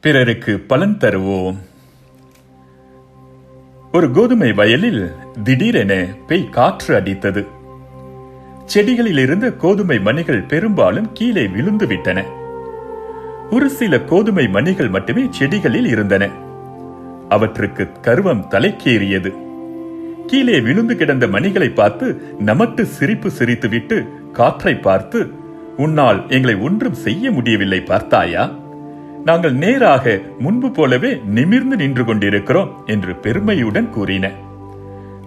பிறருக்கு பலன் தருவோம். ஒரு கோதுமை வயலில் திடீரென பேய் காற்று அடித்தது. செடிகளில் இருந்த கோதுமை மணிகள் பெரும்பாலும் கீழே விழுந்து விட்டன. ஒரு சில கோதுமை மணிகள் மட்டுமே செடிகளில் இருந்தன. அவற்றுக்கு கர்வம் தலைக்கேறியது. கீழே விழுந்து கிடந்த மணிகளை பார்த்து நமட்டு சிரிப்பு சிரித்துவிட்டு காற்றை பார்த்து, உன்னால் எங்களை ஒன்றும் செய்ய முடியவில்லை பார்த்தாயா? நாங்கள் நேராக முன்பு போலவே நிமிர்ந்து நின்று கொண்டிருக்கிறோம் என்று பெருமையுடன் கூறின.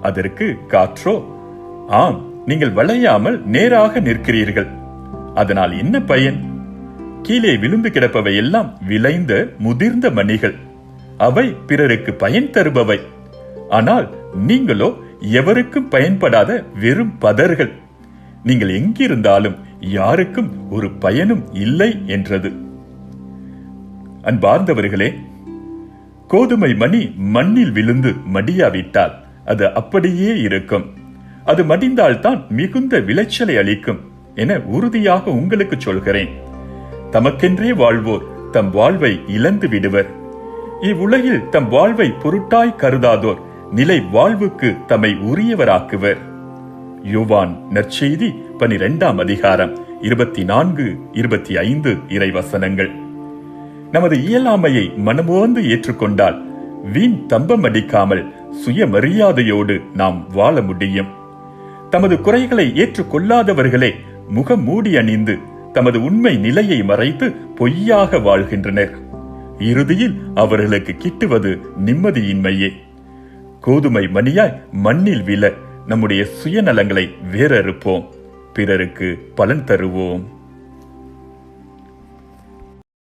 அதற்கு காற்றோ, ஆம், நீங்கள் வளையாமல் நேராக நிற்கிறீர்கள். அதனால் என்ன பயன்? கீழே விழுந்து கிடப்பவை எல்லாம் விளைந்த முதிர்ந்த மணிகள். அவை பிறருக்கு பயன் தருபவை. ஆனால் நீங்களோ எவருக்கும் பயன்படாத வெறும் பதர்கள். நீங்கள் எங்கிருந்தாலும் யாருக்கும் ஒரு பயனும் இல்லை என்றது. அன்பார்ந்தவர்களே, கோதுமை மணி மண்ணில் விழுந்து மடியாவிட்டால் அது அப்படியே இருக்கும். அது மடிந்தால்தான் மிகுந்த விளைச்சலை அளிக்கும் என உறுதியாக உங்களுக்கு சொல்கிறேன். தமக்கென்றே வாழ்வோர் தம் வாழ்வை இழந்து விடுவர். இவ்வுலகில் தம் வாழ்வை பொருட்டாய் கருதாதோர் நிலை வாழ்வுக்கு தம்மை உரியவராக்குவர். யோவான் நற்செய்தி 12ஆம் அதிகாரம் 24-25 இறைவசனங்கள். நமது இயலாமையை மனமோந்து ஏற்றுக்கொண்டால் வீண் தம்பம் அடிக்காமல் சுயமரியாதையோடு நாம் வாழ முடியும். தமது குறைகளை ஏற்றுக்கொள்ளாதவர்களே முகம் மூடி அணிந்து தமது உண்மை நிலையை மறைத்து பொய்யாக வாழ்கின்றனர். இறுதியில் அவர்களுக்கு கிட்டுவது நிம்மதியின்மையே. கோதுமை மணியாய் மண்ணில் விழ நம்முடைய சுயநலங்களை வேறறுப்போம். பிறருக்கு பலன் தருவோம்.